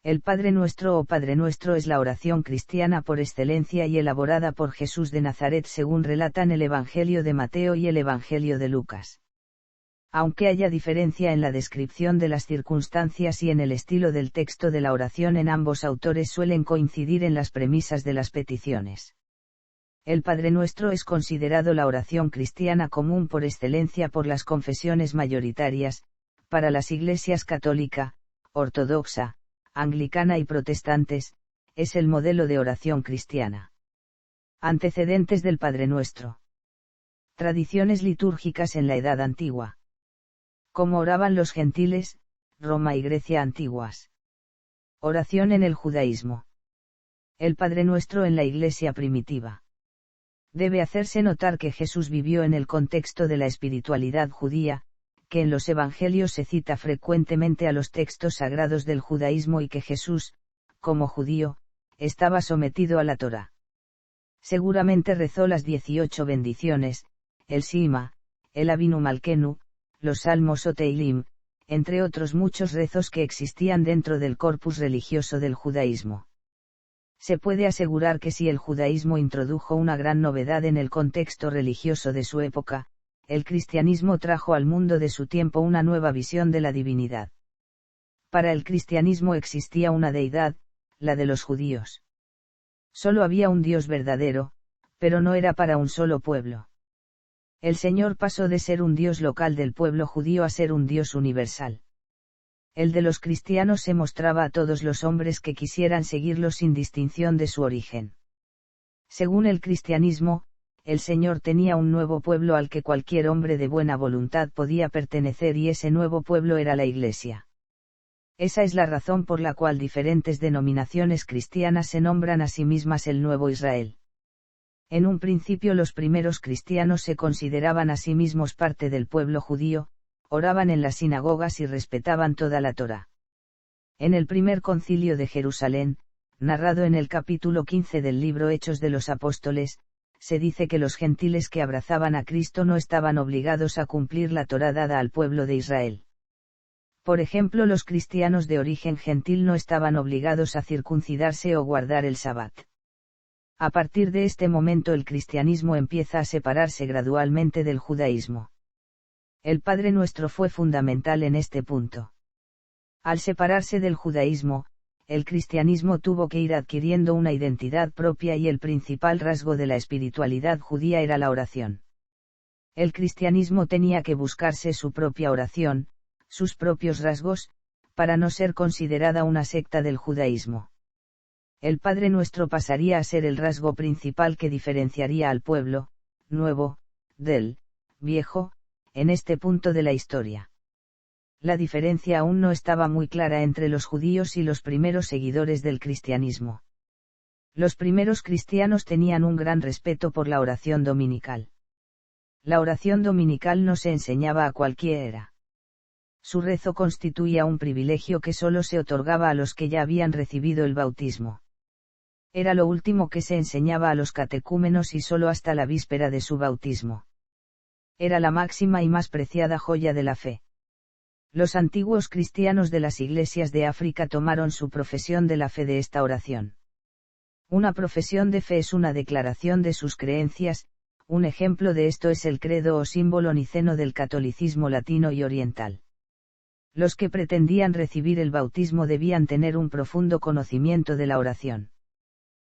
El Padre Nuestro o Padre Nuestro es la oración cristiana por excelencia y elaborada por Jesús de Nazaret según relatan el Evangelio de Mateo y el Evangelio de Lucas. Aunque haya diferencia en la descripción de las circunstancias y en el estilo del texto de la oración, en ambos autores suelen coincidir en las premisas de las peticiones. El Padre Nuestro es considerado la oración cristiana común por excelencia por las confesiones mayoritarias, para las iglesias católica, ortodoxa, anglicana y protestantes, es el modelo de oración cristiana. Antecedentes del Padre Nuestro. Tradiciones litúrgicas en la Edad Antigua. Cómo oraban los gentiles, Roma y Grecia antiguas. Oración en el judaísmo. El Padre Nuestro en la Iglesia primitiva. Debe hacerse notar que Jesús vivió en el contexto de la espiritualidad judía, que en los Evangelios se cita frecuentemente a los textos sagrados del judaísmo y que Jesús, como judío, estaba sometido a la Torá. Seguramente rezó las 18 bendiciones, el Shema, el Avinu Malkenu, los Salmos o Teilim, entre otros muchos rezos que existían dentro del corpus religioso del judaísmo. Se puede asegurar que si el judaísmo introdujo una gran novedad en el contexto religioso de su época, el cristianismo trajo al mundo de su tiempo una nueva visión de la divinidad. Para el cristianismo existía una deidad, la de los judíos. Solo había un Dios verdadero, pero no era para un solo pueblo. El Señor pasó de ser un Dios local del pueblo judío a ser un Dios universal. El de los cristianos se mostraba a todos los hombres que quisieran seguirlo sin distinción de su origen. Según el cristianismo, el Señor tenía un nuevo pueblo al que cualquier hombre de buena voluntad podía pertenecer y ese nuevo pueblo era la Iglesia. Esa es la razón por la cual diferentes denominaciones cristianas se nombran a sí mismas el Nuevo Israel. En un principio los primeros cristianos se consideraban a sí mismos parte del pueblo judío, oraban en las sinagogas y respetaban toda la Torá. En el primer concilio de Jerusalén, narrado en el capítulo 15 del libro Hechos de los Apóstoles, se dice que los gentiles que abrazaban a Cristo no estaban obligados a cumplir la Torá dada al pueblo de Israel. Por ejemplo, los cristianos de origen gentil no estaban obligados a circuncidarse o guardar el Sabbat. A partir de este momento el cristianismo empieza a separarse gradualmente del judaísmo. El Padre Nuestro fue fundamental en este punto. Al separarse del judaísmo, el cristianismo tuvo que ir adquiriendo una identidad propia y el principal rasgo de la espiritualidad judía era la oración. El cristianismo tenía que buscarse su propia oración, sus propios rasgos, para no ser considerada una secta del judaísmo. El Padre Nuestro pasaría a ser el rasgo principal que diferenciaría al pueblo nuevo del viejo, en este punto de la historia. La diferencia aún no estaba muy clara entre los judíos y los primeros seguidores del cristianismo. Los primeros cristianos tenían un gran respeto por la oración dominical. La oración dominical no se enseñaba a cualquiera. Su rezo constituía un privilegio que solo se otorgaba a los que ya habían recibido el bautismo. Era lo último que se enseñaba a los catecúmenos y solo hasta la víspera de su bautismo. Era la máxima y más preciada joya de la fe. Los antiguos cristianos de las iglesias de África tomaron su profesión de la fe de esta oración. Una profesión de fe es una declaración de sus creencias, un ejemplo de esto es el credo o símbolo niceno del catolicismo latino y oriental. Los que pretendían recibir el bautismo debían tener un profundo conocimiento de la oración.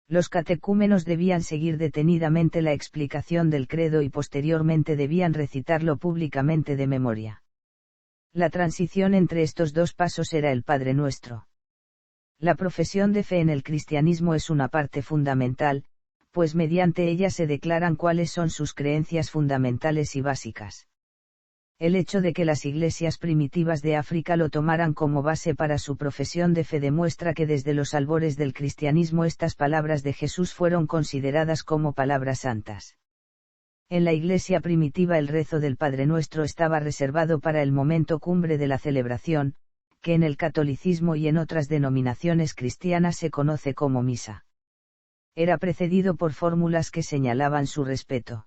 Los catecúmenos debían seguir detenidamente la explicación del credo y posteriormente debían recitarlo públicamente de memoria. La transición entre estos dos pasos era el Padre Nuestro. La profesión de fe en el cristianismo es una parte fundamental, pues mediante ella se declaran cuáles son sus creencias fundamentales y básicas. El hecho de que las iglesias primitivas de África lo tomaran como base para su profesión de fe demuestra que desde los albores del cristianismo estas palabras de Jesús fueron consideradas como palabras santas. En la iglesia primitiva el rezo del Padre Nuestro estaba reservado para el momento cumbre de la celebración, que en el catolicismo y en otras denominaciones cristianas se conoce como misa. Era precedido por fórmulas que señalaban su respeto.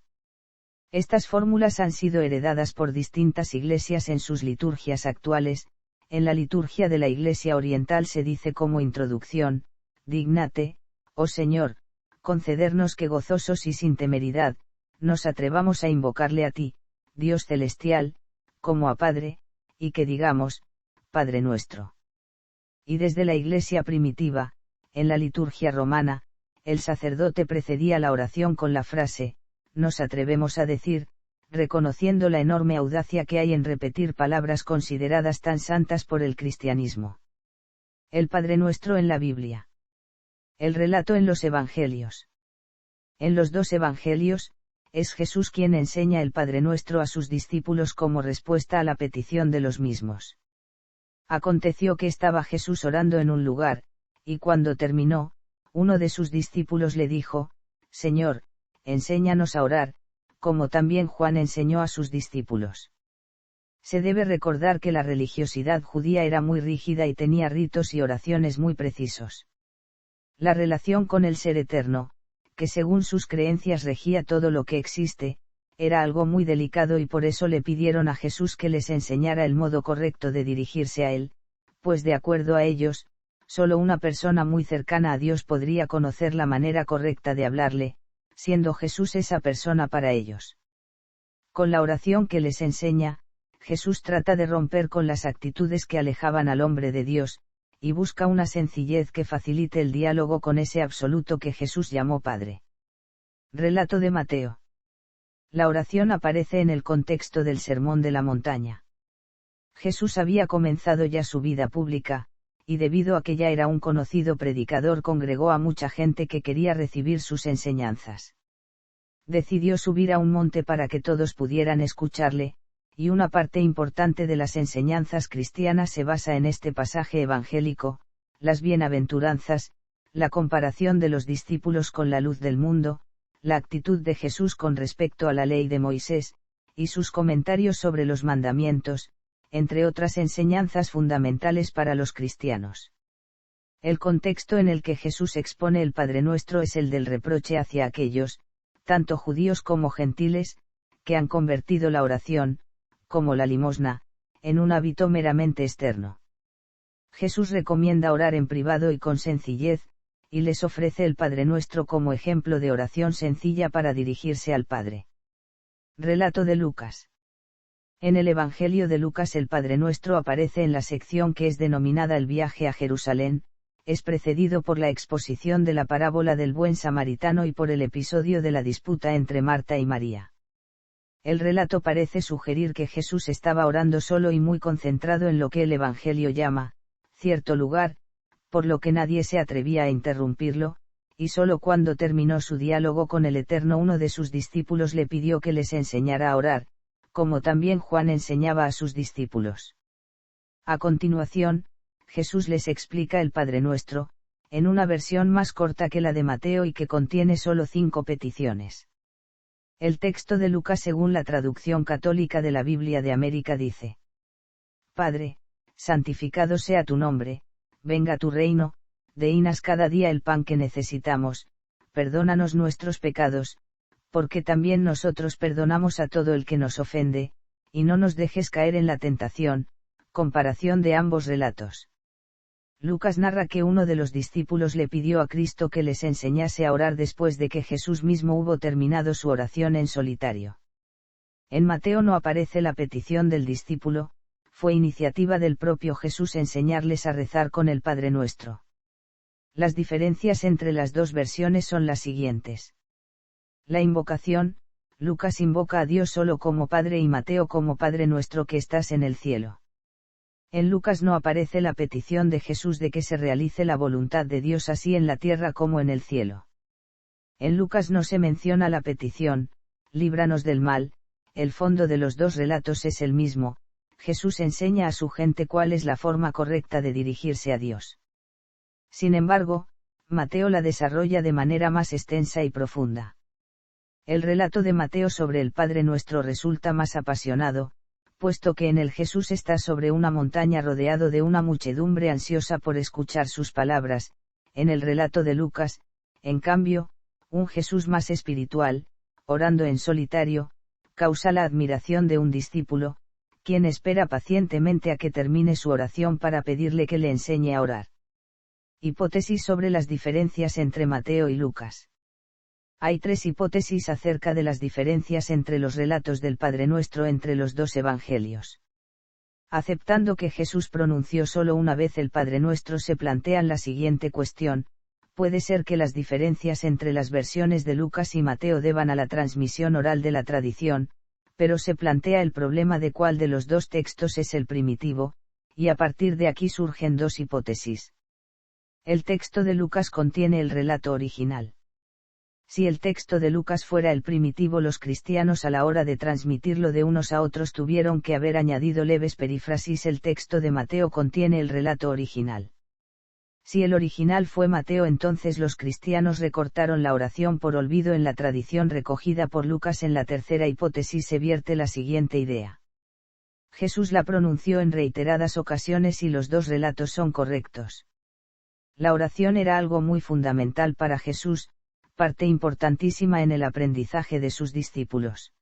Estas fórmulas han sido heredadas por distintas iglesias en sus liturgias actuales, En la liturgia de la Iglesia Oriental se dice como introducción: dígnate, oh Señor, concedernos que gozosos y sin temeridad, nos atrevamos a invocarle a ti, Dios celestial, como a Padre, y que digamos: Padre nuestro. Y desde la Iglesia primitiva, en la liturgia romana, el sacerdote precedía la oración con la frase: nos atrevemos a decir, reconociendo la enorme audacia que hay en repetir palabras consideradas tan santas por el cristianismo. El Padre Nuestro en la Biblia. El relato en los Evangelios. En los dos Evangelios, es Jesús quien enseña el Padre Nuestro a sus discípulos como respuesta a la petición de los mismos. Aconteció que estaba Jesús orando en un lugar, y cuando terminó, uno de sus discípulos le dijo: Señor, enséñanos a orar, como también Juan enseñó a sus discípulos. Se debe recordar que la religiosidad judía era muy rígida y tenía ritos y oraciones muy precisos. La relación con el Ser Eterno, que según sus creencias regía todo lo que existe, era algo muy delicado y por eso le pidieron a Jesús que les enseñara el modo correcto de dirigirse a él, pues de acuerdo a ellos, solo una persona muy cercana a Dios podría conocer la manera correcta de hablarle, siendo Jesús esa persona para ellos. Con la oración que les enseña, Jesús trata de romper con las actitudes que alejaban al hombre de Dios, y busca una sencillez que facilite el diálogo con ese absoluto que Jesús llamó Padre. Relato de Mateo. La oración aparece en el contexto del Sermón de la Montaña. Jesús había comenzado ya su vida pública, y debido a que ya era un conocido predicador congregó a mucha gente que quería recibir sus enseñanzas. Decidió subir a un monte para que todos pudieran escucharle, y una parte importante de las enseñanzas cristianas se basa en este pasaje evangélico: las bienaventuranzas, la comparación de los discípulos con la luz del mundo, la actitud de Jesús con respecto a la ley de Moisés, y sus comentarios sobre los mandamientos, entre otras enseñanzas fundamentales para los cristianos. El contexto en el que Jesús expone el Padre Nuestro es el del reproche hacia aquellos, tanto judíos como gentiles, que han convertido la oración, como la limosna, en un hábito meramente externo. Jesús recomienda orar en privado y con sencillez, y les ofrece el Padre Nuestro como ejemplo de oración sencilla para dirigirse al Padre. Relato de Lucas. En el Evangelio de Lucas el Padre Nuestro aparece en la sección que es denominada el viaje a Jerusalén, es precedido por la exposición de la parábola del buen samaritano y por el episodio de la disputa entre Marta y María. El relato parece sugerir que Jesús estaba orando solo y muy concentrado en lo que el Evangelio llama cierto lugar, por lo que nadie se atrevía a interrumpirlo, y solo cuando terminó su diálogo con el Eterno uno de sus discípulos le pidió que les enseñara a orar, como también Juan enseñaba a sus discípulos. A continuación, Jesús les explica el Padre Nuestro, en una versión más corta que la de Mateo y que contiene solo 5 peticiones. El texto de Lucas según la traducción católica de la Biblia de América dice: Padre, santificado sea tu nombre, venga tu reino, deínos cada día el pan que necesitamos, perdónanos nuestros pecados, porque también nosotros perdonamos a todo el que nos ofende, y no nos dejes caer en la tentación. Comparación de ambos relatos. Lucas narra que uno de los discípulos le pidió a Cristo que les enseñase a orar después de que Jesús mismo hubo terminado su oración en solitario. En Mateo no aparece la petición del discípulo, fue iniciativa del propio Jesús enseñarles a rezar con el Padre Nuestro. Las diferencias entre las dos versiones son las siguientes. La invocación: Lucas invoca a Dios solo como Padre y Mateo como Padre Nuestro que estás en el cielo. En Lucas no aparece la petición de Jesús de que se realice la voluntad de Dios así en la tierra como en el cielo. En Lucas no se menciona la petición: líbranos del mal. El fondo de los dos relatos es el mismo: Jesús enseña a su gente cuál es la forma correcta de dirigirse a Dios. Sin embargo, Mateo la desarrolla de manera más extensa y profunda. El relato de Mateo sobre el Padre Nuestro resulta más apasionado, puesto que en él Jesús está sobre una montaña rodeado de una muchedumbre ansiosa por escuchar sus palabras. En el relato de Lucas, en cambio, un Jesús más espiritual, orando en solitario, causa la admiración de un discípulo, quien espera pacientemente a que termine su oración para pedirle que le enseñe a orar. Hipótesis sobre las diferencias entre Mateo y Lucas. Hay 3 hipótesis acerca de las diferencias entre los relatos del Padre Nuestro entre los 2 evangelios. Aceptando que Jesús pronunció solo una vez el Padre Nuestro, se plantean la siguiente cuestión: puede ser que las diferencias entre las versiones de Lucas y Mateo deban a la transmisión oral de la tradición, pero se plantea el problema de cuál de los 2 textos es el primitivo, y a partir de aquí surgen 2 hipótesis. El texto de Lucas contiene el relato original. Si el texto de Lucas fuera el primitivo, los cristianos a la hora de transmitirlo de unos a otros tuvieron que haber añadido leves perífrasis. El texto de Mateo contiene el relato original. Si el original fue Mateo, entonces los cristianos recortaron la oración por olvido en la tradición recogida por Lucas. En la tercera hipótesis se vierte la siguiente idea: Jesús la pronunció en reiteradas ocasiones y los 2 relatos son correctos. La oración era algo muy fundamental para Jesús, parte importantísima en el aprendizaje de sus discípulos.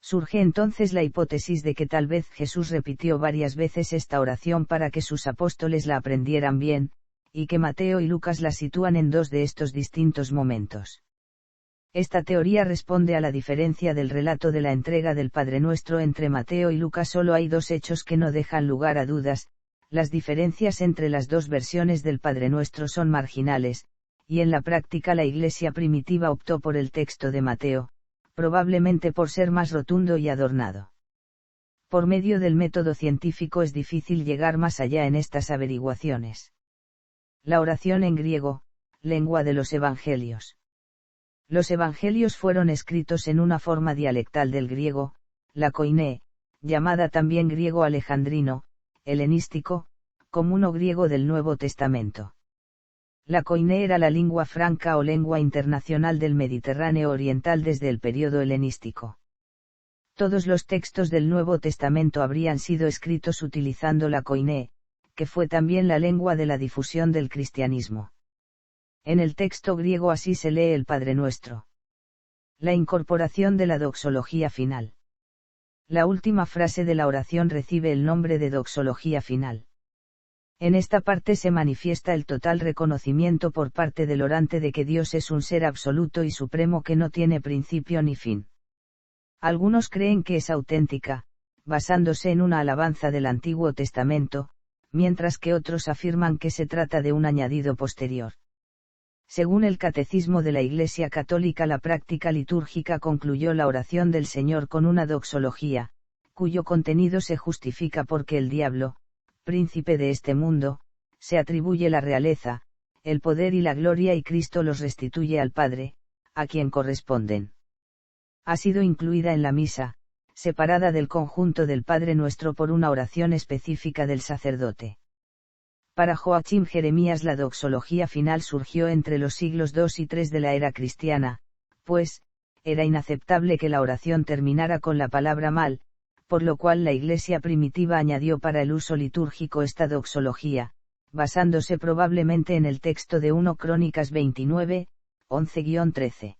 Surge entonces la hipótesis de que tal vez Jesús repitió varias veces esta oración para que sus apóstoles la aprendieran bien, y que Mateo y Lucas la sitúan en 2 de estos distintos momentos. Esta teoría responde a la diferencia del relato de la entrega del Padre Nuestro entre Mateo y Lucas. Solo hay 2 hechos que no dejan lugar a dudas: las diferencias entre las 2 versiones del Padre Nuestro son marginales, y en la práctica la Iglesia primitiva optó por el texto de Mateo, probablemente por ser más rotundo y adornado. Por medio del método científico es difícil llegar más allá en estas averiguaciones. La oración en griego, lengua de los evangelios. Los evangelios fueron escritos en una forma dialectal del griego, la koiné, llamada también griego alejandrino, helenístico, común o griego del Nuevo Testamento. La koiné era la lengua franca o lengua internacional del Mediterráneo oriental desde el período helenístico. Todos los textos del Nuevo Testamento habrían sido escritos utilizando la koiné, que fue también la lengua de la difusión del cristianismo. En el texto griego así se lee el Padre Nuestro. La incorporación de la doxología final. La última frase de la oración recibe el nombre de doxología final. En esta parte se manifiesta el total reconocimiento por parte del orante de que Dios es un ser absoluto y supremo que no tiene principio ni fin. Algunos creen que es auténtica, basándose en una alabanza del Antiguo Testamento, mientras que otros afirman que se trata de un añadido posterior. Según el Catecismo de la Iglesia Católica, la práctica litúrgica concluyó la oración del Señor con una doxología, cuyo contenido se justifica porque el diablo, príncipe de este mundo, se atribuye la realeza, el poder y la gloria, y Cristo los restituye al Padre, a quien corresponden. Ha sido incluida en la misa, separada del conjunto del Padre Nuestro por una oración específica del sacerdote. Para Joachim Jeremías, la doxología final surgió entre los siglos II y III de la era cristiana, pues, era inaceptable que la oración terminara con la palabra mal, por lo cual la Iglesia primitiva añadió para el uso litúrgico esta doxología, basándose probablemente en el texto de 1 Crónicas 29, 11-13.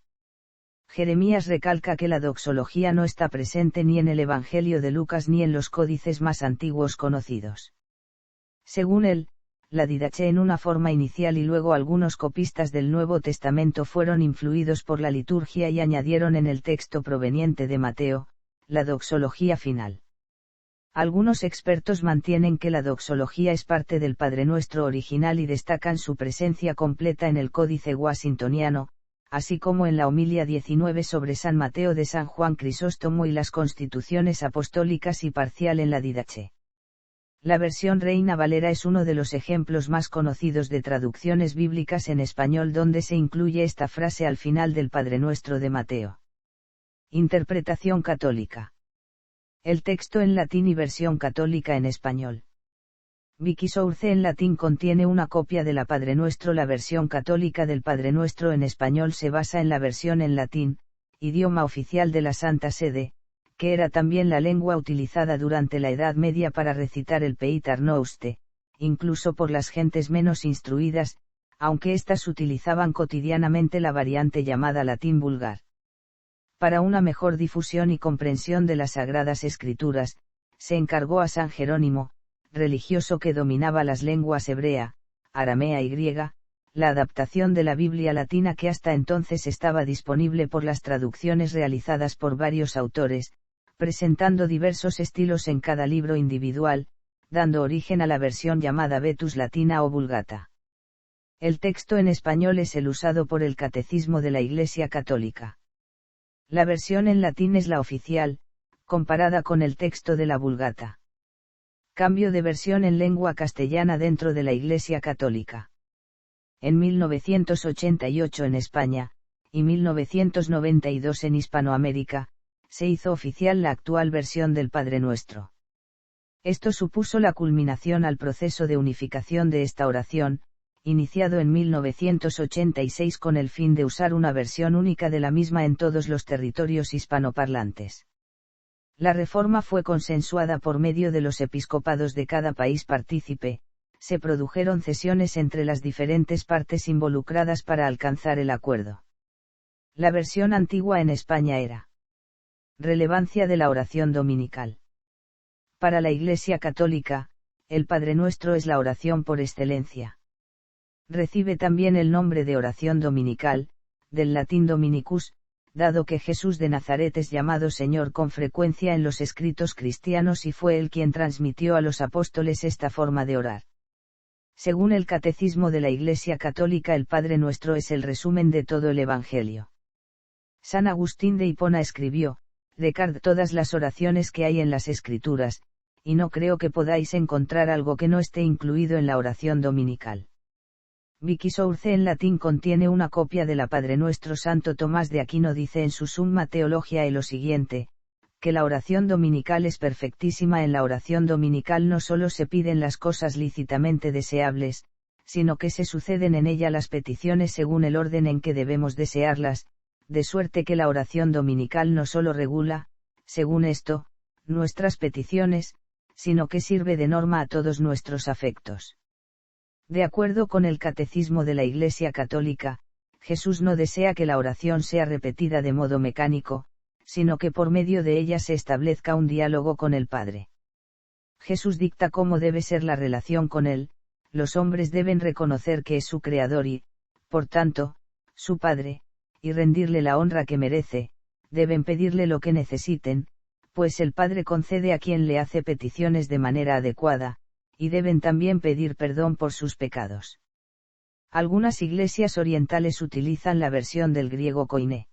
Jeremías recalca que la doxología no está presente ni en el Evangelio de Lucas ni en los códices más antiguos conocidos. Según él, la didache en una forma inicial y luego algunos copistas del Nuevo Testamento fueron influidos por la liturgia y añadieron en el texto proveniente de Mateo, la doxología final. Algunos expertos mantienen que la doxología es parte del Padre Nuestro original y destacan su presencia completa en el Códice Washingtoniano, así como en la homilia 19 sobre San Mateo de San Juan Crisóstomo y las Constituciones Apostólicas, y parcial en la didache. La versión Reina Valera es uno de los ejemplos más conocidos de traducciones bíblicas en español donde se incluye esta frase al final del Padre Nuestro de Mateo. Interpretación católica. El texto en latín y versión católica en español. Wikisource en latín contiene una copia de la Padre Nuestro. La versión católica del Padre Nuestro en español se basa en la versión en latín, idioma oficial de la Santa Sede, que era también la lengua utilizada durante la Edad Media para recitar el Pater Noster, incluso por las gentes menos instruidas, aunque éstas utilizaban cotidianamente la variante llamada latín vulgar. Para una mejor difusión y comprensión de las Sagradas Escrituras, se encargó a San Jerónimo, religioso que dominaba las lenguas hebrea, aramea y griega, la adaptación de la Biblia latina que hasta entonces estaba disponible por las traducciones realizadas por varios autores, presentando diversos estilos en cada libro individual, dando origen a la versión llamada Vetus Latina o Vulgata. El texto en español es el usado por el Catecismo de la Iglesia Católica. La versión en latín es la oficial, comparada con el texto de la Vulgata. Cambio de versión en lengua castellana dentro de la Iglesia Católica. En 1988 en España, y 1992 en Hispanoamérica, se hizo oficial la actual versión del Padre Nuestro. Esto supuso la culminación al proceso de unificación de esta oración, iniciado en 1986 con el fin de usar una versión única de la misma en todos los territorios hispanoparlantes. La reforma fue consensuada por medio de los episcopados de cada país partícipe, se produjeron cesiones entre las diferentes partes involucradas para alcanzar el acuerdo. La versión antigua en España era: relevancia de la oración dominical. Para la Iglesia Católica, el Padre Nuestro es la oración por excelencia. Recibe también el nombre de oración dominical, del latín Dominicus, dado que Jesús de Nazaret es llamado Señor con frecuencia en los escritos cristianos y fue él quien transmitió a los apóstoles esta forma de orar. Según el Catecismo de la Iglesia Católica, el Padre Nuestro es el resumen de todo el Evangelio. San Agustín de Hipona escribió: «Decard todas las oraciones que hay en las Escrituras, y no creo que podáis encontrar algo que no esté incluido en la oración dominical». Vicky Source en latín contiene una copia de la Padre Nuestro. Santo Tomás de Aquino dice en su Summa Theologiae lo siguiente, que la oración dominical es perfectísima. En la oración dominical no solo se piden las cosas lícitamente deseables, sino que se suceden en ella las peticiones según el orden en que debemos desearlas, de suerte que la oración dominical no solo regula, según esto, nuestras peticiones, sino que sirve de norma a todos nuestros afectos. De acuerdo con el Catecismo de la Iglesia Católica, Jesús no desea que la oración sea repetida de modo mecánico, sino que por medio de ella se establezca un diálogo con el Padre. Jesús dicta cómo debe ser la relación con Él: los hombres deben reconocer que es su Creador y, por tanto, su Padre, y rendirle la honra que merece, deben pedirle lo que necesiten, pues el Padre concede a quien le hace peticiones de manera adecuada, y deben también pedir perdón por sus pecados. Algunas iglesias orientales utilizan la versión del griego koiné.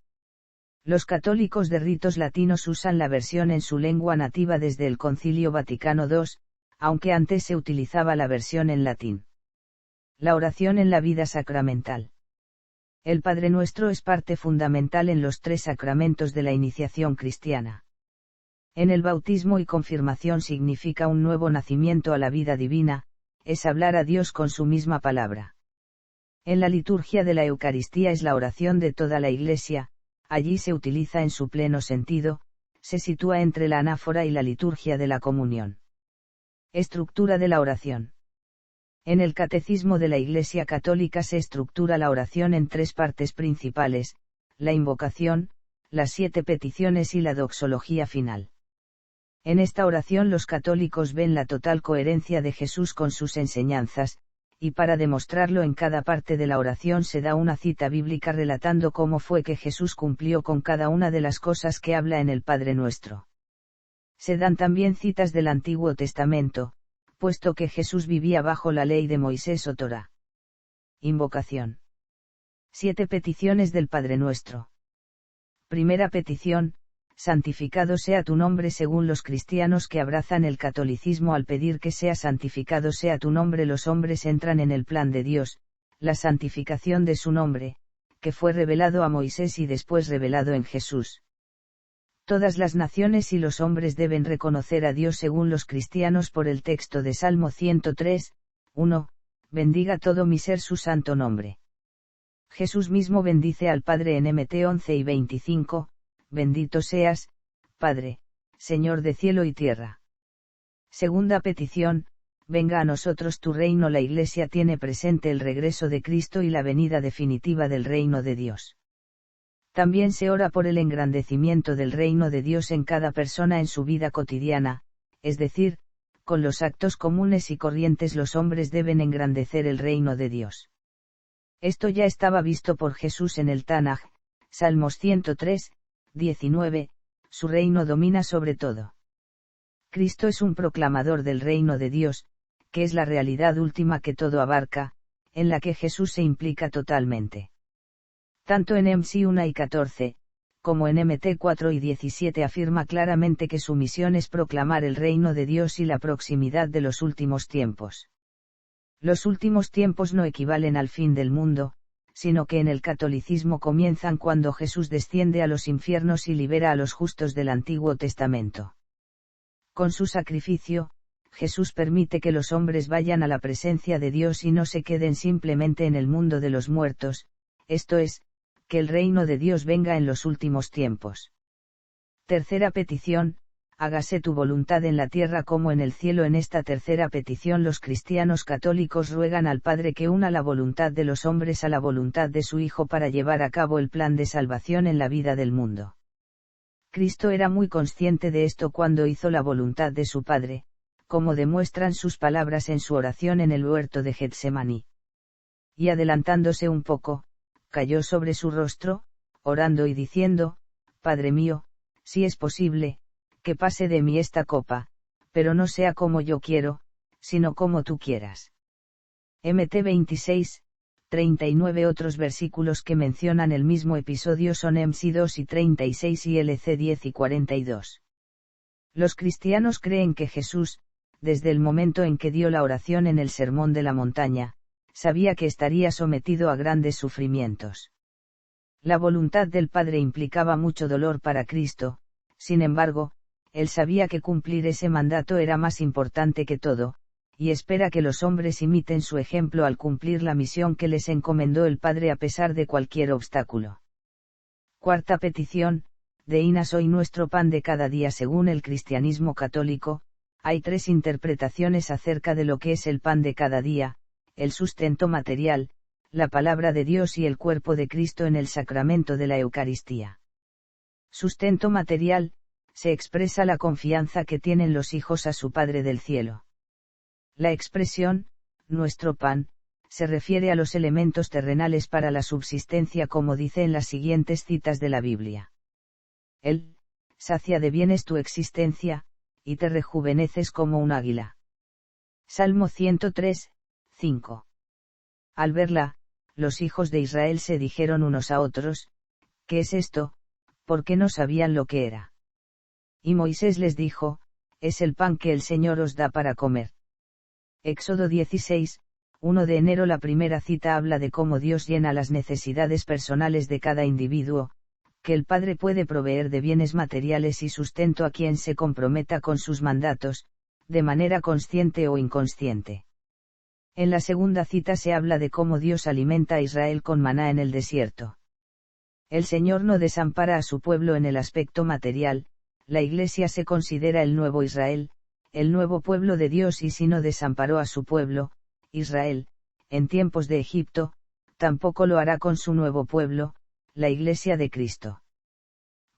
Los católicos de ritos latinos usan la versión en su lengua nativa desde el Concilio Vaticano II, aunque antes se utilizaba la versión en latín. La oración en la vida sacramental. El Padre Nuestro es parte fundamental en los 3 sacramentos de la iniciación cristiana. En el bautismo y confirmación significa un nuevo nacimiento a la vida divina, es hablar a Dios con su misma palabra. En la liturgia de la Eucaristía es la oración de toda la Iglesia, allí se utiliza en su pleno sentido, se sitúa entre la anáfora y la liturgia de la comunión. Estructura de la oración. En el Catecismo de la Iglesia Católica se estructura la oración en 3 partes principales: la invocación, las 7 peticiones y la doxología final. En esta oración los católicos ven la total coherencia de Jesús con sus enseñanzas, y para demostrarlo en cada parte de la oración se da una cita bíblica relatando cómo fue que Jesús cumplió con cada una de las cosas que habla en el Padre Nuestro. Se dan también citas del Antiguo Testamento, puesto que Jesús vivía bajo la ley de Moisés o Torá. Invocación. 7 peticiones del Padre Nuestro. Primera petición: santificado sea tu nombre. Según los cristianos que abrazan el catolicismo, al pedir que sea santificado sea tu nombre, los hombres entran en el plan de Dios, la santificación de su nombre, que fue revelado a Moisés y después revelado en Jesús. Todas las naciones y los hombres deben reconocer a Dios según los cristianos por el texto de Salmo 103, 1, bendiga todo mi ser su santo nombre. Jesús mismo bendice al Padre en Mt 11 y 25, bendito seas, Padre, Señor de cielo y tierra. Segunda petición: venga a nosotros tu reino. La Iglesia tiene presente el regreso de Cristo y la venida definitiva del reino de Dios. También se ora por el engrandecimiento del reino de Dios en cada persona en su vida cotidiana, es decir, con los actos comunes y corrientes los hombres deben engrandecer el reino de Dios. Esto ya estaba visto por Jesús en el Tanaj, Salmos 103, 19, su reino domina sobre todo. Cristo es un proclamador del reino de Dios, que es la realidad última que todo abarca, en la que Jesús se implica totalmente. Tanto en MC 1 y 14, como en MT 4 y 17 afirma claramente que su misión es proclamar el reino de Dios y la proximidad de los últimos tiempos. Los últimos tiempos no equivalen al fin del mundo, sino que en el catolicismo comienzan cuando Jesús desciende a los infiernos y libera a los justos del Antiguo Testamento. Con su sacrificio, Jesús permite que los hombres vayan a la presencia de Dios y no se queden simplemente en el mundo de los muertos, esto es, que el reino de Dios venga en los últimos tiempos. Tercera petición, hágase tu voluntad en la tierra como en el cielo. En esta tercera petición los cristianos católicos ruegan al Padre que una la voluntad de los hombres a la voluntad de su Hijo para llevar a cabo el plan de salvación en la vida del mundo. Cristo era muy consciente de esto cuando hizo la voluntad de su Padre, como demuestran sus palabras en su oración en el huerto de Getsemaní. Y adelantándose un poco, cayó sobre su rostro, orando y diciendo: Padre mío, si es posible, que pase de mí esta copa, pero no sea como yo quiero, sino como tú quieras. MT 26, 39. Otros versículos que mencionan el mismo episodio son MC 2 y 36 y LC 10 y 42. Los cristianos creen que Jesús, desde el momento en que dio la oración en el Sermón de la Montaña, sabía que estaría sometido a grandes sufrimientos. La voluntad del Padre implicaba mucho dolor para Cristo, sin embargo, él sabía que cumplir ese mandato era más importante que todo, y espera que los hombres imiten su ejemplo al cumplir la misión que les encomendó el Padre a pesar de cualquier obstáculo. Cuarta petición, deínas hoy nuestro pan de cada día. Según el cristianismo católico, hay tres interpretaciones acerca de lo que es el pan de cada día: el sustento material, la palabra de Dios y el cuerpo de Cristo en el sacramento de la Eucaristía. Sustento material, se expresa la confianza que tienen los hijos a su Padre del cielo. La expresión, nuestro pan, se refiere a los elementos terrenales para la subsistencia, como dice en las siguientes citas de la Biblia. Él, sacia de bienes tu existencia, y te rejuveneces como un águila. Salmo 103, 5. Al verla, los hijos de Israel se dijeron unos a otros: ¿qué es esto?, porque no sabían lo que era. Y Moisés les dijo: es el pan que el Señor os da para comer. Éxodo 16, 1 de enero. La primera cita habla de cómo Dios llena las necesidades personales de cada individuo, que el Padre puede proveer de bienes materiales y sustento a quien se comprometa con sus mandatos, de manera consciente o inconsciente. En la segunda cita se habla de cómo Dios alimenta a Israel con maná en el desierto. El Señor no desampara a su pueblo en el aspecto material. La Iglesia se considera el nuevo Israel, el nuevo pueblo de Dios, y si no desamparó a su pueblo, Israel, en tiempos de Egipto, tampoco lo hará con su nuevo pueblo, la Iglesia de Cristo.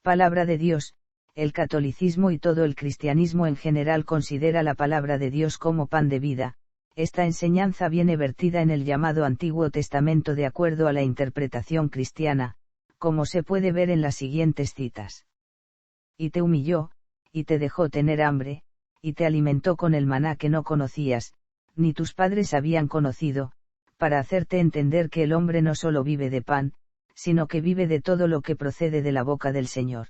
Palabra de Dios. El catolicismo y todo el cristianismo en general considera la palabra de Dios como pan de vida. Esta enseñanza viene vertida en el llamado Antiguo Testamento de acuerdo a la interpretación cristiana, como se puede ver en las siguientes citas. Y te humilló, y te dejó tener hambre, y te alimentó con el maná que no conocías, ni tus padres habían conocido, para hacerte entender que el hombre no solo vive de pan, sino que vive de todo lo que procede de la boca del Señor.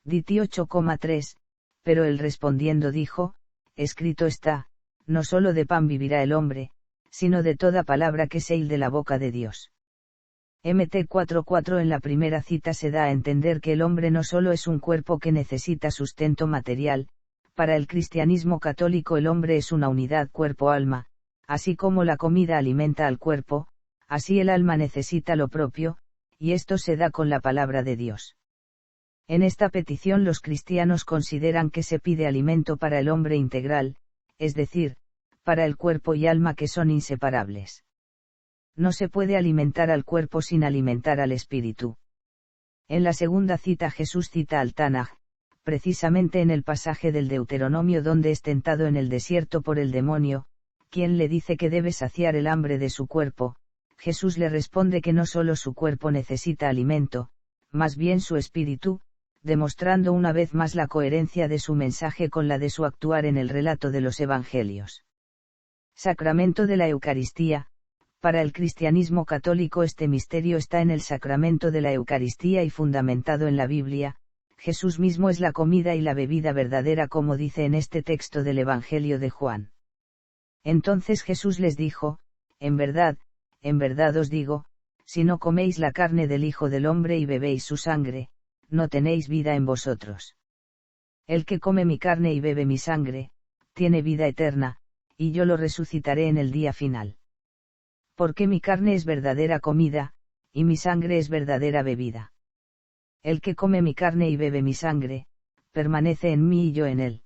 Diti 8,3, pero él respondiendo dijo: escrito está, no solo de pan vivirá el hombre, sino de toda palabra que sale de la boca de Dios. MT 4:4. En la primera cita se da a entender que el hombre no solo es un cuerpo que necesita sustento material. Para el cristianismo católico el hombre es una unidad cuerpo-alma, así como la comida alimenta al cuerpo, así el alma necesita lo propio, y esto se da con la palabra de Dios. En esta petición los cristianos consideran que se pide alimento para el hombre integral, es decir, para el cuerpo y alma que son inseparables. No se puede alimentar al cuerpo sin alimentar al espíritu. En la segunda cita Jesús cita al Tanaj, precisamente en el pasaje del Deuteronomio donde es tentado en el desierto por el demonio, quien le dice que debe saciar el hambre de su cuerpo, Jesús le responde que no solo su cuerpo necesita alimento, más bien su espíritu, demostrando una vez más la coherencia de su mensaje con la de su actuar en el relato de los Evangelios. Sacramento de la Eucaristía. Para el cristianismo católico este misterio está en el sacramento de la Eucaristía y fundamentado en la Biblia. Jesús mismo es la comida y la bebida verdadera como dice en este texto del Evangelio de Juan. Entonces Jesús les dijo, en verdad os digo, si no coméis la carne del Hijo del Hombre y bebéis su sangre, no tenéis vida en vosotros. El que come mi carne y bebe mi sangre, tiene vida eterna, y yo lo resucitaré en el día final. Porque mi carne es verdadera comida, y mi sangre es verdadera bebida. El que come mi carne y bebe mi sangre, permanece en mí y yo en él.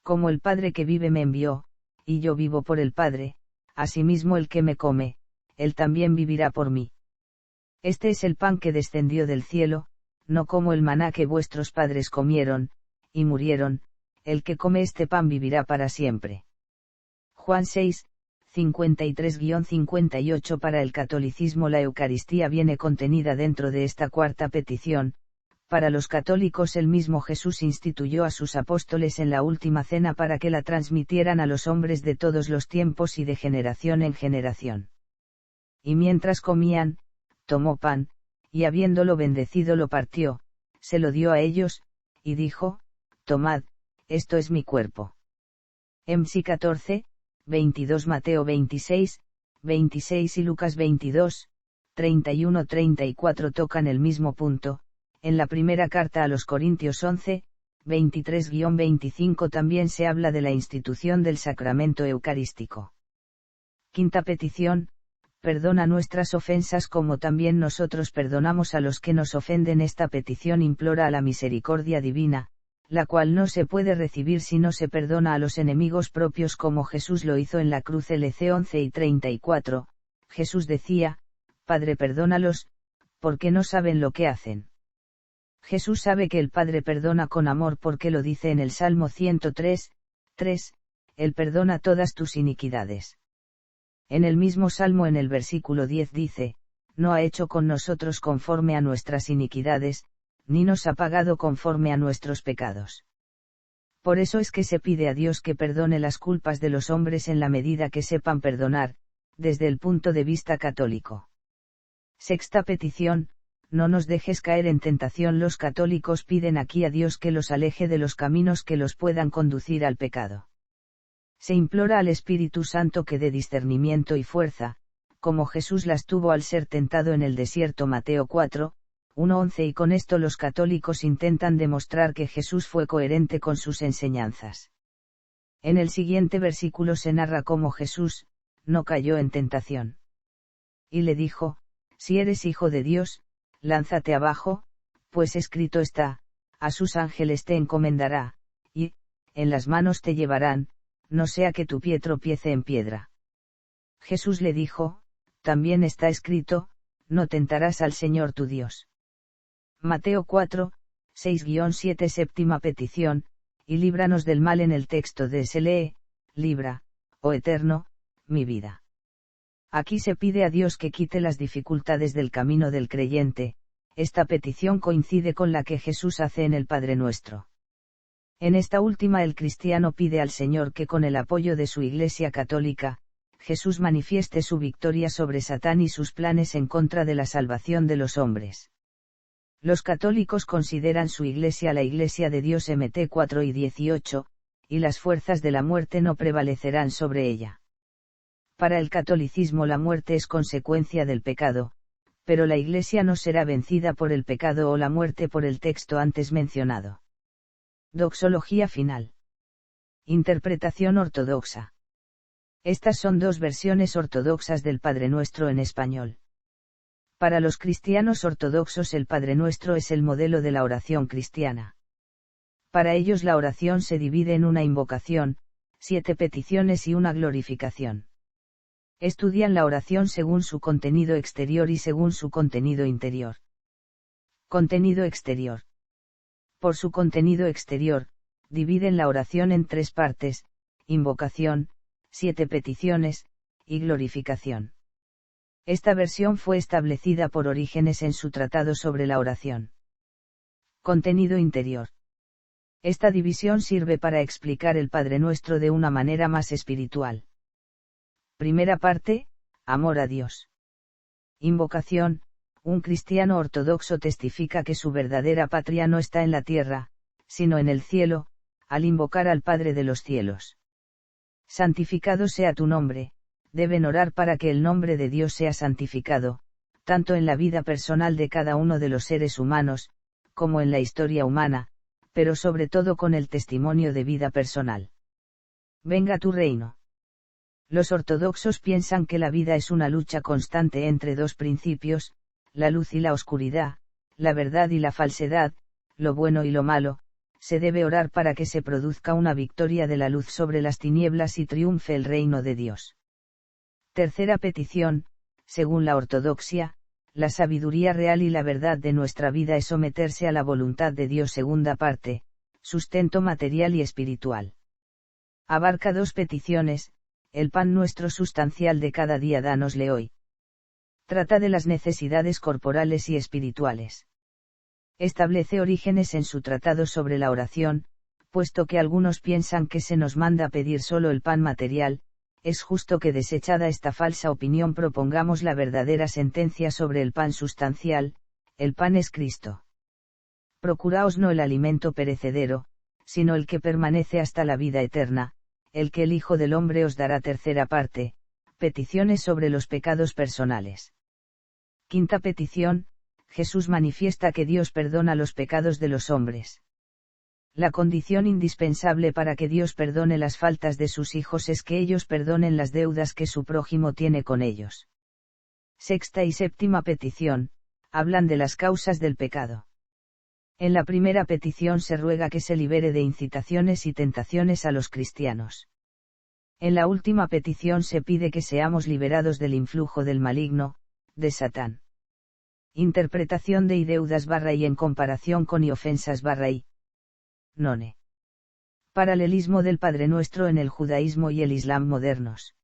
Como el Padre que vive me envió, y yo vivo por el Padre, asimismo el que me come, él también vivirá por mí. Este es el pan que descendió del cielo, no como el maná que vuestros padres comieron, y murieron, el que come este pan vivirá para siempre. Juan 6, 53-58. Para el catolicismo la Eucaristía viene contenida dentro de esta cuarta petición. Para los católicos el mismo Jesús instituyó a sus apóstoles en la última cena para que la transmitieran a los hombres de todos los tiempos y de generación en generación. Y mientras comían, tomó pan, y habiéndolo bendecido lo partió, se lo dio a ellos, y dijo, tomad, esto es mi cuerpo. MC 14, 22 Mateo 26, 26 y Lucas 22, 31-34 tocan el mismo punto. En la primera carta a los Corintios 11, 23-25 también se habla de la institución del sacramento eucarístico. Quinta petición, perdona nuestras ofensas como también nosotros perdonamos a los que nos ofenden. Esta petición implora a la misericordia divina, la cual no se puede recibir si no se perdona a los enemigos propios como Jesús lo hizo en la cruz. LC 11 y 34, Jesús decía, Padre perdónalos, porque no saben lo que hacen. Jesús sabe que el Padre perdona con amor porque lo dice en el Salmo 103, 3, Él perdona todas tus iniquidades. En el mismo Salmo en el versículo 10 dice, no ha hecho con nosotros conforme a nuestras iniquidades, ni nos ha pagado conforme a nuestros pecados. Por eso es que se pide a Dios que perdone las culpas de los hombres en la medida que sepan perdonar, desde el punto de vista católico. Sexta petición, no nos dejes caer en tentación. Los católicos piden aquí a Dios que los aleje de los caminos que los puedan conducir al pecado. Se implora al Espíritu Santo que dé discernimiento y fuerza, como Jesús las tuvo al ser tentado en el desierto. Mateo 4, 1-11. Y con esto los católicos intentan demostrar que Jesús fue coherente con sus enseñanzas. En el siguiente versículo se narra cómo Jesús no cayó en tentación. Y le dijo, si eres hijo de Dios, lánzate abajo, pues escrito está, a sus ángeles te encomendará, y, en las manos te llevarán, no sea que tu pie tropiece en piedra. Jesús le dijo, también está escrito, no tentarás al Señor tu Dios. Mateo 4, 6-7. Séptima petición, y líbranos del mal. En el texto se lee, libra, oh Eterno, mi vida. Aquí se pide a Dios que quite las dificultades del camino del creyente. Esta petición coincide con la que Jesús hace en el Padre Nuestro. En esta última el cristiano pide al Señor que con el apoyo de su Iglesia católica, Jesús manifieste su victoria sobre Satán y sus planes en contra de la salvación de los hombres. Los católicos consideran su Iglesia la Iglesia de Dios. Mt 4 y 18, y las fuerzas de la muerte no prevalecerán sobre ella. Para el catolicismo la muerte es consecuencia del pecado, pero la Iglesia no será vencida por el pecado o la muerte por el texto antes mencionado. Doxología final. Interpretación ortodoxa. Estas son dos versiones ortodoxas del Padre Nuestro en español. Para los cristianos ortodoxos el Padre Nuestro es el modelo de la oración cristiana. Para ellos la oración se divide en una invocación, 7 peticiones y una glorificación. Estudian la oración según su contenido exterior y según su contenido interior. Contenido exterior. Por su contenido exterior, dividen la oración en 3 partes: invocación, 7 peticiones, y glorificación. Esta versión fue establecida por Orígenes en su tratado sobre la oración. Contenido interior. Esta división sirve para explicar el Padre Nuestro de una manera más espiritual. Primera parte: amor a Dios. Invocación. Un cristiano ortodoxo testifica que su verdadera patria no está en la tierra, sino en el cielo, al invocar al Padre de los cielos. Santificado sea tu nombre. Deben orar para que el nombre de Dios sea santificado, tanto en la vida personal de cada uno de los seres humanos, como en la historia humana, pero sobre todo con el testimonio de vida personal. Venga tu reino. Los ortodoxos piensan que la vida es una lucha constante entre 2 principios, la luz y la oscuridad, la verdad y la falsedad, lo bueno y lo malo. Se debe orar para que se produzca una victoria de la luz sobre las tinieblas y triunfe el reino de Dios. Tercera petición: según la ortodoxia, la sabiduría real y la verdad de nuestra vida es someterse a la voluntad de Dios. Segunda parte: sustento material y espiritual. Abarca 2 peticiones: el pan nuestro sustancial de cada día dánosle hoy. Trata de las necesidades corporales y espirituales. Establece Orígenes en su tratado sobre la oración, puesto que algunos piensan que se nos manda pedir solo el pan material. Es justo que, desechada esta falsa opinión, propongamos la verdadera sentencia sobre el pan sustancial: el pan es Cristo. Procuraos no el alimento perecedero, sino el que permanece hasta la vida eterna, el que el Hijo del Hombre os dará. Tercera parte: peticiones sobre los pecados personales. Quinta petición: Jesús manifiesta que Dios perdona los pecados de los hombres. La condición indispensable para que Dios perdone las faltas de sus hijos es que ellos perdonen las deudas que su prójimo tiene con ellos. Sexta y séptima petición: hablan de las causas del pecado. En la primera petición se ruega que se libere de incitaciones y tentaciones a los cristianos. En la última petición se pide que seamos liberados del influjo del maligno, de Satán. Interpretación de y deudas y en comparación con y ofensas y. None. Paralelismo del Padre Nuestro en el judaísmo y el islam modernos.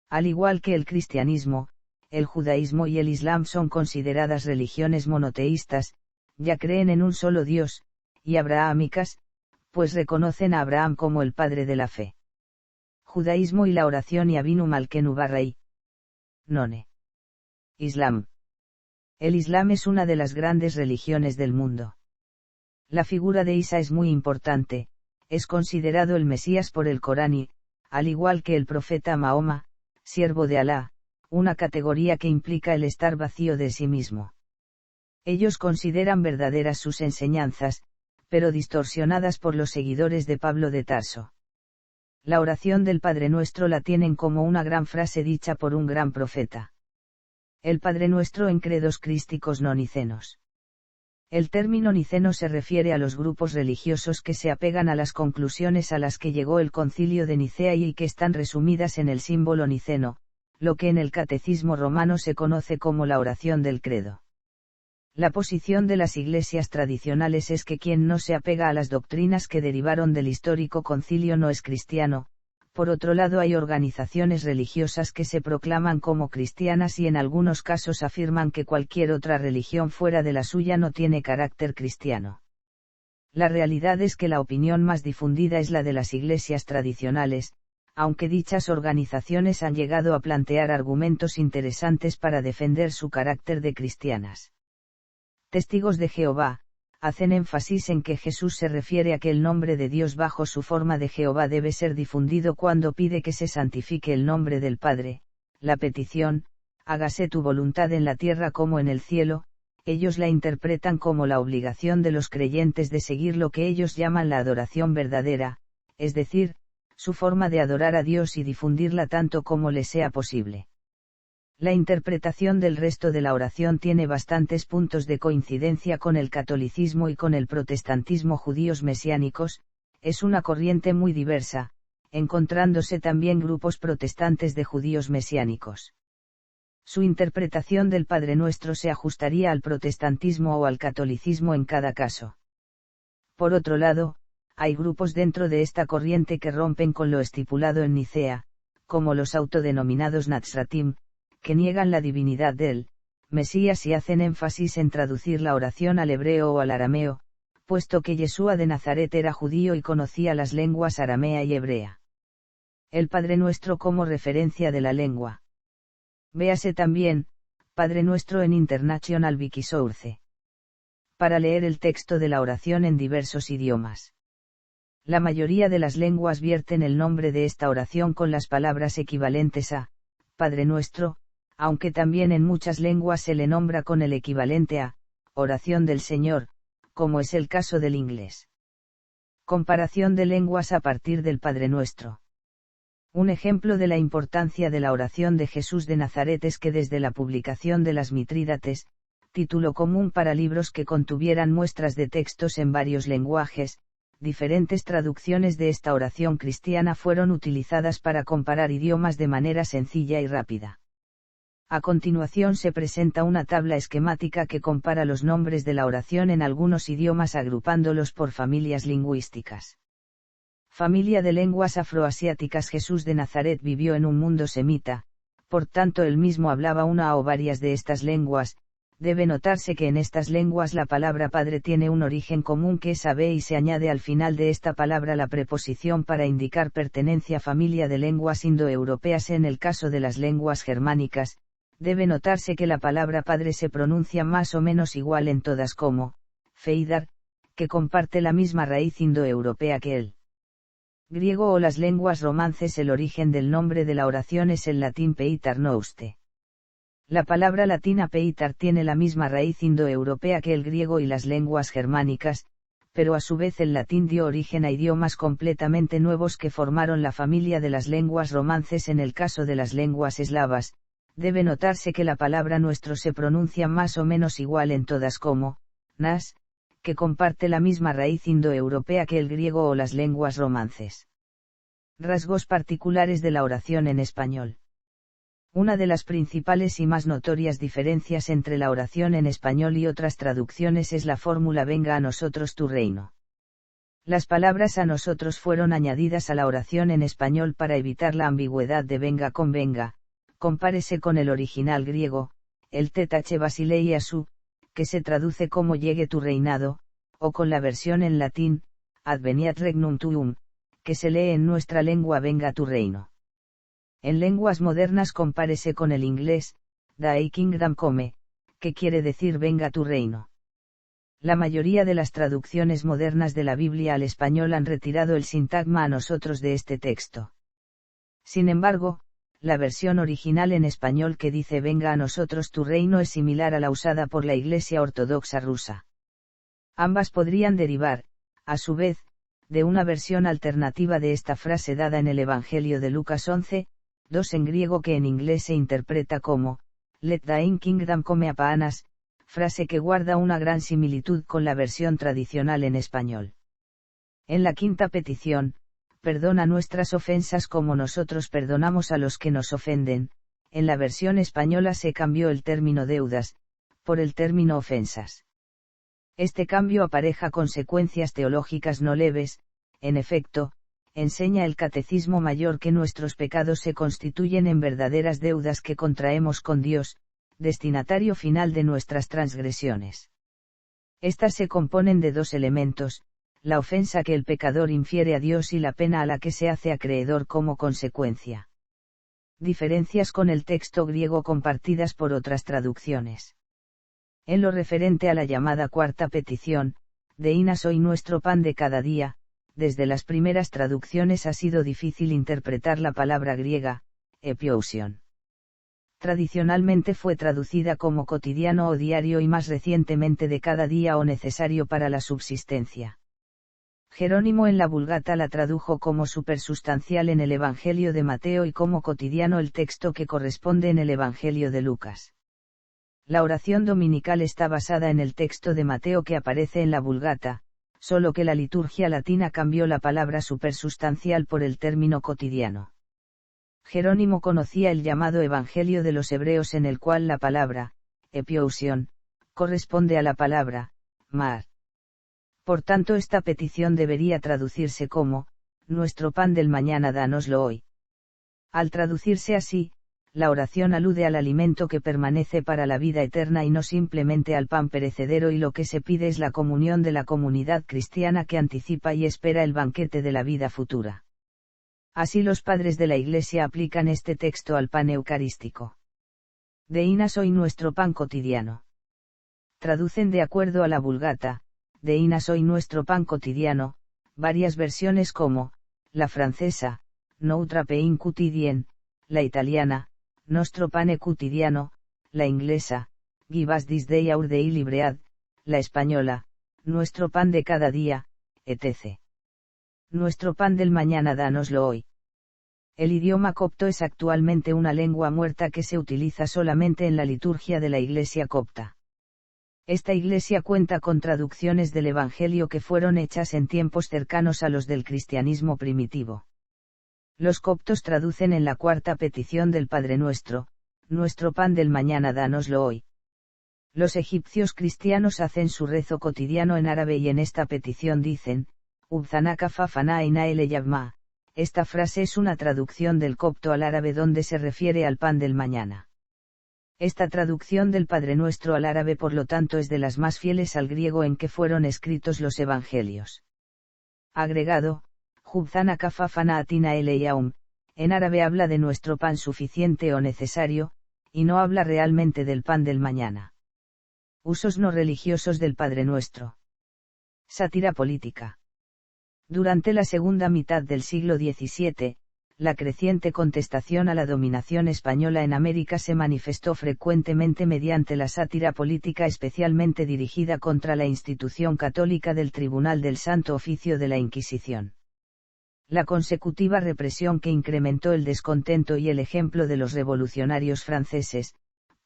Al igual que el cristianismo, el judaísmo y el islam son consideradas religiones monoteístas, ya creen en un solo Dios, y abrahámicas, pues reconocen a Abraham como el padre de la fe. Judaísmo y la oración y Abinu Malkenu y. None. Islam. El Islam es una de las grandes religiones del mundo. La figura de Isa es muy importante, es considerado el Mesías por el Corán y, al igual que el profeta Mahoma, siervo de Alá, una categoría que implica el estar vacío de sí mismo. Ellos consideran verdaderas sus enseñanzas, pero distorsionadas por los seguidores de Pablo de Tarso. La oración del Padre Nuestro la tienen como una gran frase dicha por un gran profeta. El Padre Nuestro en credos crísticos no nicenos. El término niceno se refiere a los grupos religiosos que se apegan a las conclusiones a las que llegó el Concilio de Nicea y que están resumidas en el símbolo niceno, lo que en el Catecismo romano se conoce como la oración del credo. La posición de las iglesias tradicionales es que quien no se apega a las doctrinas que derivaron del histórico concilio no es cristiano. Por otro lado, hay organizaciones religiosas que se proclaman como cristianas y en algunos casos afirman que cualquier otra religión fuera de la suya no tiene carácter cristiano. La realidad es que la opinión más difundida es la de las iglesias tradicionales, aunque dichas organizaciones han llegado a plantear argumentos interesantes para defender su carácter de cristianas. Testigos de Jehová hacen énfasis en que Jesús se refiere a que el nombre de Dios bajo su forma de Jehová debe ser difundido cuando pide que se santifique el nombre del Padre. La petición, hágase tu voluntad en la tierra como en el cielo, ellos la interpretan como la obligación de los creyentes de seguir lo que ellos llaman la adoración verdadera, es decir, su forma de adorar a Dios y difundirla tanto como les sea posible. La interpretación del resto de la oración tiene bastantes puntos de coincidencia con el catolicismo y con el protestantismo judíos mesiánicos, es una corriente muy diversa, encontrándose también grupos protestantes de judíos mesiánicos. Su interpretación del Padre Nuestro se ajustaría al protestantismo o al catolicismo en cada caso. Por otro lado, hay grupos dentro de esta corriente que rompen con lo estipulado en Nicea, como los autodenominados Nazratim, que niegan la divinidad del Mesías y hacen énfasis en traducir la oración al hebreo o al arameo, puesto que Yeshua de Nazaret era judío y conocía las lenguas aramea y hebrea. El Padre Nuestro como referencia de la lengua. Véase también, Padre Nuestro en International Wikisource. Para leer el texto de la oración en diversos idiomas. La mayoría de las lenguas vierten el nombre de esta oración con las palabras equivalentes a Padre Nuestro, aunque también en muchas lenguas se le nombra con el equivalente a oración del Señor, como es el caso del inglés. Comparación de lenguas a partir del Padre Nuestro. Un ejemplo de la importancia de la oración de Jesús de Nazaret es que desde la publicación de las Mitrídates, título común para libros que contuvieran muestras de textos en varios lenguajes, diferentes traducciones de esta oración cristiana fueron utilizadas para comparar idiomas de manera sencilla y rápida. A continuación se presenta una tabla esquemática que compara los nombres de la oración en algunos idiomas agrupándolos por familias lingüísticas. Familia de lenguas afroasiáticas. Jesús de Nazaret vivió en un mundo semita, por tanto él mismo hablaba una o varias de estas lenguas. Debe notarse que en estas lenguas la palabra Padre tiene un origen común que es Abé y se añade al final de esta palabra la preposición para indicar pertenencia a familia de lenguas indoeuropeas. En el caso de las lenguas germánicas, debe notarse que la palabra Padre se pronuncia más o menos igual en todas como, Feidar, que comparte la misma raíz indoeuropea que el griego o las lenguas romances. El origen del nombre de la oración es el latín peitar nouste. La palabra latina peitar tiene la misma raíz indoeuropea que el griego y las lenguas germánicas, pero a su vez el latín dio origen a idiomas completamente nuevos que formaron la familia de las lenguas romances. En el caso de las lenguas eslavas, debe notarse que la palabra nuestro se pronuncia más o menos igual en todas como, nas, que comparte la misma raíz indoeuropea que el griego o las lenguas romances. Rasgos particulares de la oración en español. Una de las principales y más notorias diferencias entre la oración en español y otras traducciones es la fórmula venga a nosotros tu reino. Las palabras a nosotros fueron añadidas a la oración en español para evitar la ambigüedad de venga con venga, compárese con el original griego, el tetache basilei asu, que se traduce como llegue tu reinado, o con la versión en latín, adveniat regnum tuum, que se lee en nuestra lengua venga tu reino. En lenguas modernas compárese con el inglés, thy kingdom come, que quiere decir venga tu reino. La mayoría de las traducciones modernas de la Biblia al español han retirado el sintagma a nosotros de este texto. Sin embargo, la versión original en español que dice venga a nosotros tu reino es similar a la usada por la Iglesia Ortodoxa rusa. Ambas podrían derivar, a su vez, de una versión alternativa de esta frase dada en el Evangelio de Lucas 11:2 en griego que en inglés se interpreta como, Let thine kingdom come upon us, frase que guarda una gran similitud con la versión tradicional en español. En la quinta petición, perdona nuestras ofensas como nosotros perdonamos a los que nos ofenden, en la versión española se cambió el término deudas, por el término ofensas. Este cambio apareja consecuencias teológicas no leves. En efecto, enseña el Catecismo Mayor que nuestros pecados se constituyen en verdaderas deudas que contraemos con Dios, destinatario final de nuestras transgresiones. Estas se componen de dos elementos, la ofensa que el pecador infiere a Dios y la pena a la que se hace acreedor como consecuencia. Diferencias con el texto griego compartidas por otras traducciones. En lo referente a la llamada cuarta petición, deínas hoy nuestro pan de cada día, desde las primeras traducciones ha sido difícil interpretar la palabra griega, epiousion. Tradicionalmente fue traducida como cotidiano o diario y más recientemente de cada día o necesario para la subsistencia. Jerónimo en la Vulgata la tradujo como supersustancial en el Evangelio de Mateo y como cotidiano el texto que corresponde en el Evangelio de Lucas. La oración dominical está basada en el texto de Mateo que aparece en la Vulgata, solo que la liturgia latina cambió la palabra supersustancial por el término cotidiano. Jerónimo conocía el llamado Evangelio de los Hebreos en el cual la palabra, epiousion, corresponde a la palabra, mar. Por tanto, esta petición debería traducirse como, nuestro pan del mañana dánoslo hoy. Al traducirse así, la oración alude al alimento que permanece para la vida eterna y no simplemente al pan perecedero, y lo que se pide es la comunión de la comunidad cristiana que anticipa y espera el banquete de la vida futura. Así los padres de la Iglesia aplican este texto al pan eucarístico. Deínas hoy nuestro pan cotidiano. Traducen de acuerdo a la Vulgata, deínas hoy nuestro pan cotidiano, varias versiones como, la francesa, notre pain quotidien, la italiana, nostro pane quotidiano, la inglesa, give us this day our daily bread, la española, nuestro pan de cada día, etc. Nuestro pan del mañana dánoslo hoy. El idioma copto es actualmente una lengua muerta que se utiliza solamente en la liturgia de la Iglesia copta. Esta iglesia cuenta con traducciones del Evangelio que fueron hechas en tiempos cercanos a los del cristianismo primitivo. Los coptos traducen en la cuarta petición del Padre Nuestro, nuestro pan del mañana dánoslo hoy. Los egipcios cristianos hacen su rezo cotidiano en árabe y en esta petición dicen, Ubzanaka fafana inaele yavma. Esta frase es una traducción del copto al árabe donde se refiere al pan del mañana. Esta traducción del Padre Nuestro al árabe por lo tanto es de las más fieles al griego en que fueron escritos los evangelios. Agregado, Jubzanaka fafana atina ele yaum, en árabe habla de nuestro pan suficiente o necesario, y no habla realmente del pan del mañana. Usos no religiosos del Padre Nuestro. Sátira política. Durante la segunda mitad del siglo XVII, la creciente contestación a la dominación española en América se manifestó frecuentemente mediante la sátira política, especialmente dirigida contra la institución católica del Tribunal del Santo Oficio de la Inquisición. La consecutiva represión que incrementó el descontento y el ejemplo de los revolucionarios franceses,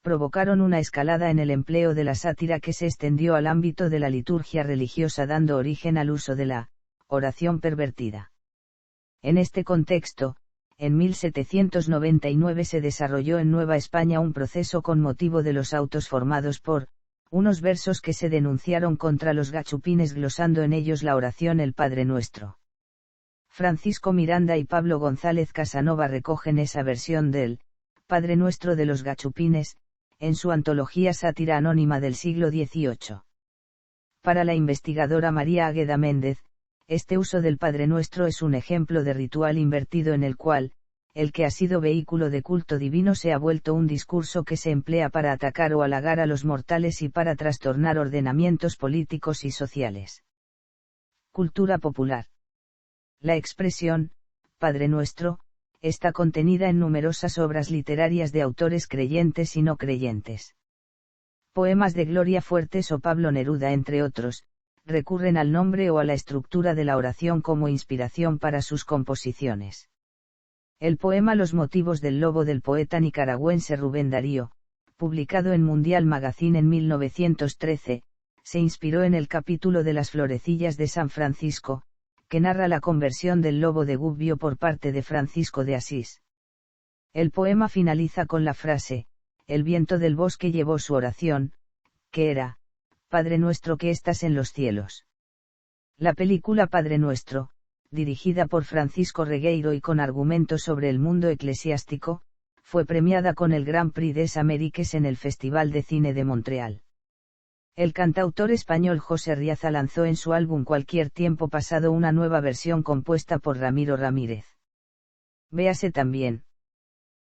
provocaron una escalada en el empleo de la sátira que se extendió al ámbito de la liturgia religiosa, dando origen al uso de la oración pervertida. En este contexto, en 1799 se desarrolló en Nueva España un proceso con motivo de los autos formados por unos versos que se denunciaron contra los gachupines, glosando en ellos la oración El Padre Nuestro. Francisco Miranda y Pablo González Casanova recogen esa versión del Padre Nuestro de los gachupines, en su antología Sátira Anónima del siglo XVIII. Para la investigadora María Águeda Méndez, este uso del Padre Nuestro es un ejemplo de ritual invertido en el cual, el que ha sido vehículo de culto divino se ha vuelto un discurso que se emplea para atacar o halagar a los mortales y para trastornar ordenamientos políticos y sociales. Cultura popular. La expresión, Padre Nuestro, está contenida en numerosas obras literarias de autores creyentes y no creyentes. Poemas de Gloria Fuertes o Pablo Neruda, entre otros, recurren al nombre o a la estructura de la oración como inspiración para sus composiciones. El poema Los motivos del lobo del poeta nicaragüense Rubén Darío, publicado en Mundial Magazine en 1913, se inspiró en el capítulo de las florecillas de San Francisco, que narra la conversión del lobo de Gubbio por parte de Francisco de Asís. El poema finaliza con la frase, el viento del bosque llevó su oración, que era, Padre Nuestro que estás en los cielos. La película Padre Nuestro, dirigida por Francisco Regueiro y con argumentos sobre el mundo eclesiástico, fue premiada con el Grand Prix des Amériques en el Festival de Cine de Montreal. El cantautor español José Riaza lanzó en su álbum Cualquier Tiempo Pasado una nueva versión compuesta por Ramiro Ramírez. Véase también.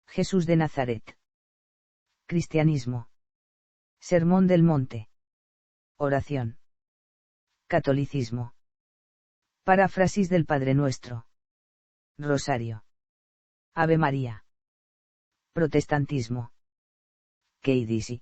Jesús de Nazaret. Cristianismo. Sermón del Monte. Oración. Catolicismo. Paráfrasis del Padre Nuestro. Rosario. Ave María. Protestantismo. Queidisi.